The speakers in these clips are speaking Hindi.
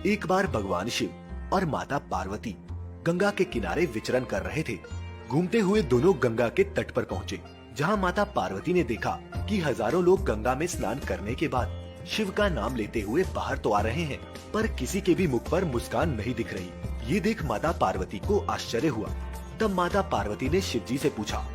एक बार भगवान शिव और माता पार्वती गंगा के किनारे विचरण कर रहे थे। घूमते हुए दोनों गंगा के तट पर पहुँचे, जहाँ माता पार्वती ने देखा कि हजारों लोग गंगा में स्नान करने के बाद शिव का नाम लेते हुए बाहर तो आ रहे हैं, पर किसी के भी मुख पर मुस्कान नहीं दिख रही। ये देख माता पार्वती को आश्चर्य हुआ। तब माता पार्वती ने शिव जी से पूछा,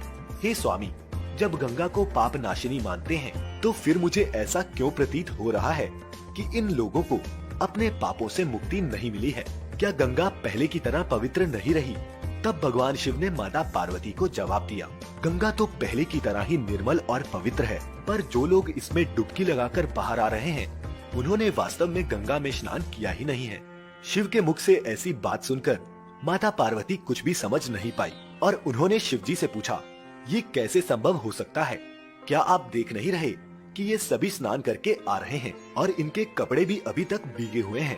हे स्वामी, जब गंगा को पाप नाशिनी मानते हैं तो फिर मुझे ऐसा क्यों प्रतीत हो रहा है कि इन लोगों को अपने पापों से मुक्ति नहीं मिली है? क्या गंगा पहले की तरह पवित्र नहीं रही? तब भगवान शिव ने माता पार्वती को जवाब दिया, गंगा तो पहले की तरह ही निर्मल और पवित्र है, पर जो लोग इसमें डुबकी लगाकर बाहर आ रहे हैं उन्होंने वास्तव में गंगा में स्नान किया ही नहीं है। शिव के मुख से ऐसी बात सुनकर माता पार्वती कुछ भी समझ नहीं पाई और उन्होंने शिव जी से पूछा, ये कैसे संभव हो सकता है? क्या आप देख नहीं रहे कि ये सभी स्नान करके आ रहे हैं और इनके कपड़े भी अभी तक भीगे हुए हैं?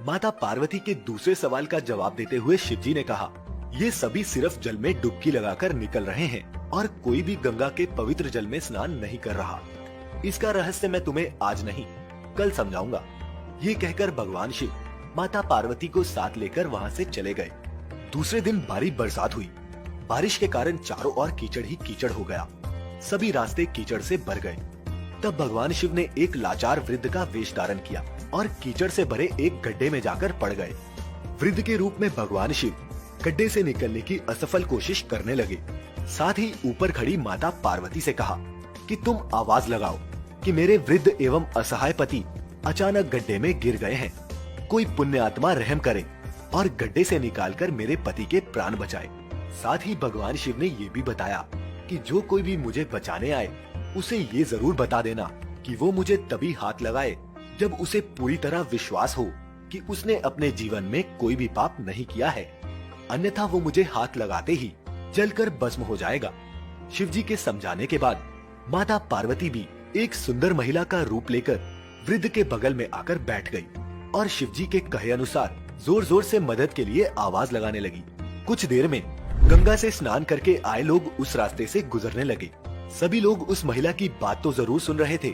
माता पार्वती के दूसरे सवाल का जवाब देते हुए शिव जी ने कहा, ये सभी सिर्फ जल में डुबकी लगाकर निकल रहे हैं और कोई भी गंगा के पवित्र जल में स्नान नहीं कर रहा। इसका रहस्य मैं तुम्हें आज नहीं कल समझाऊंगा। ये कहकर भगवान शिव माता पार्वती को साथ लेकर वहाँ से चले गए। दूसरे दिन भारी बरसात हुई। बारिश के कारण चारों ओर कीचड़ ही कीचड़ हो गया। सभी रास्ते कीचड़ से भर गए। तब भगवान शिव ने एक लाचार वृद्ध का वेश धारण किया और कीचड़ से भरे एक गड्ढे में जाकर पड़ गए। वृद्ध के रूप में भगवान शिव गड्ढे से निकलने की असफल कोशिश करने लगे। साथ ही ऊपर खड़ी माता पार्वती से कहा कि तुम आवाज लगाओ कि मेरे वृद्ध एवं असहाय पति अचानक गड्ढे में गिर गए हैं। कोई पुण्य आत्मा रहम करे और गड्ढे से निकालकर मेरे पति के प्राण बचाए। साथ ही भगवान शिव ने ये भी बताया कि जो कोई भी मुझे बचाने आए उसे ये जरूर बता देना कि वो मुझे तभी हाथ लगाए जब उसे पूरी तरह विश्वास हो कि उसने अपने जीवन में कोई भी पाप नहीं किया है, अन्यथा वो मुझे हाथ लगाते ही जलकर भस्म हो जाएगा। शिव जी के समझाने के बाद माता पार्वती भी एक सुंदर महिला का रूप लेकर वृद्ध के बगल में आकर बैठ गई और शिव जी के कहे अनुसार जोर जोर से मदद के लिए आवाज लगाने लगी। कुछ देर में गंगा से स्नान करके आए लोग उस रास्ते से गुजरने लगे। सभी लोग उस महिला की बात तो जरूर सुन रहे थे,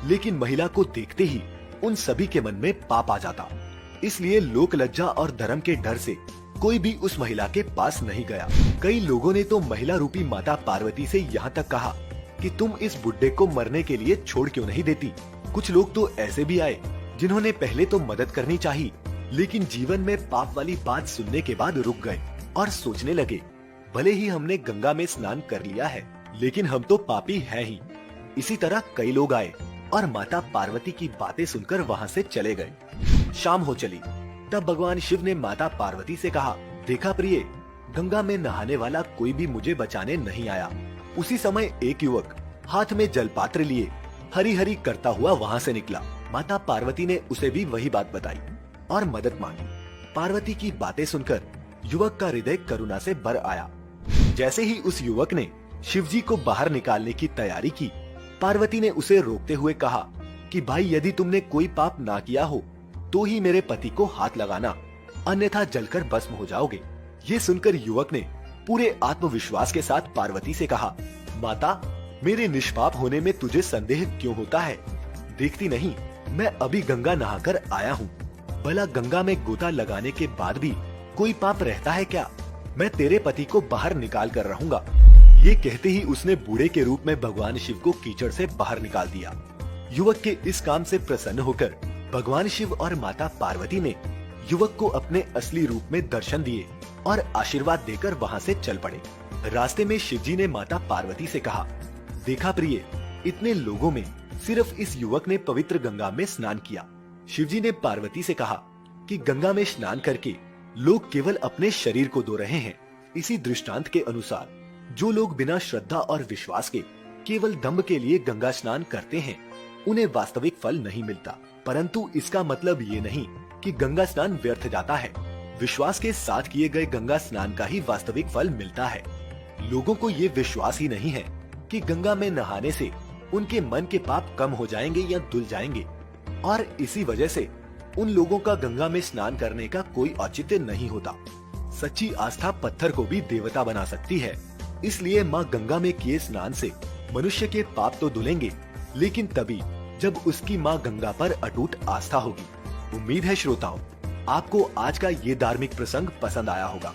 लेकिन महिला को देखते ही उन सभी के मन में पाप आ जाता। इसलिए लोक लज्जा और धर्म के डर से कोई भी उस महिला के पास नहीं गया। कई लोगों ने तो महिला रूपी माता पार्वती से यहाँ तक कहा कि तुम इस बुड्ढे को मरने के लिए छोड़ क्यों नहीं देती। कुछ लोग तो ऐसे भी आए जिन्होंने पहले तो मदद करनी चाहिए, लेकिन जीवन में पाप वाली बात सुनने के बाद रुक गए और सोचने लगे, भले ही हमने गंगा में स्नान कर लिया है, लेकिन हम तो पापी हैं ही। इसी तरह कई लोग आए और माता पार्वती की बातें सुनकर वहाँ से चले गए। शाम हो चली। तब भगवान शिव ने माता पार्वती से कहा, देखा प्रिय, गंगा में नहाने वाला कोई भी मुझे बचाने नहीं आया। उसी समय एक युवक हाथ में जलपात्र लिए हरी हरी करता हुआ वहाँ से निकला। माता पार्वती ने उसे भी वही बात बताई और मदद मांगी। पार्वती की बातें सुनकर युवक का हृदय करुणा से भर आया। जैसे ही उस युवक ने शिव जी को बाहर निकालने की तैयारी की, पार्वती ने उसे रोकते हुए कहा कि भाई, यदि तुमने कोई पाप ना किया हो तो ही मेरे पति को हाथ लगाना, अन्यथा जलकर भस्म हो जाओगे। ये सुनकर युवक ने पूरे आत्मविश्वास के साथ पार्वती से कहा, माता, मेरे निष्पाप होने में तुझे संदेह क्यों होता है? देखती नहीं, मैं अभी गंगा नहाकर आया हूँ। भला गंगा में गोता लगाने के बाद भी कोई पाप रहता है क्या? मैं तेरे पति को बाहर निकाल कर रहूंगा। ये कहते ही उसने बूढ़े के रूप में भगवान शिव को कीचड़ से बाहर निकाल दिया। युवक के इस काम से प्रसन्न होकर भगवान शिव और माता पार्वती ने युवक को अपने असली रूप में दर्शन दिए और आशीर्वाद देकर वहाँ से चल पड़े। रास्ते में शिव जी ने माता पार्वती से कहा, देखा प्रिय, इतने लोगों में सिर्फ इस युवक ने पवित्र गंगा में स्नान किया। शिव जी ने पार्वती से कहा कि गंगा में स्नान करके लोग केवल अपने शरीर को धो रहे हैं। इसी दृष्टांत के अनुसार जो लोग बिना श्रद्धा और विश्वास के केवल दम्भ के लिए गंगा स्नान करते हैं, उन्हें वास्तविक फल नहीं मिलता। परंतु इसका मतलब ये नहीं कि गंगा स्नान व्यर्थ जाता है। विश्वास के साथ किए गए गंगा स्नान का ही वास्तविक फल मिलता है। लोगों को ये विश्वास ही नहीं है कि गंगा में नहाने से उनके मन के पाप कम हो जाएंगे या धुल जाएंगे, और इसी वजह से उन लोगों का गंगा में स्नान करने का कोई औचित्य नहीं होता। सच्ची आस्था पत्थर को भी देवता बना सकती है। इसलिए माँ गंगा में किए स्नान से मनुष्य के पाप तो धुलेंगे, लेकिन तभी जब उसकी माँ गंगा पर अटूट आस्था होगी। उम्मीद है श्रोताओं, आपको आज का ये धार्मिक प्रसंग पसंद आया होगा।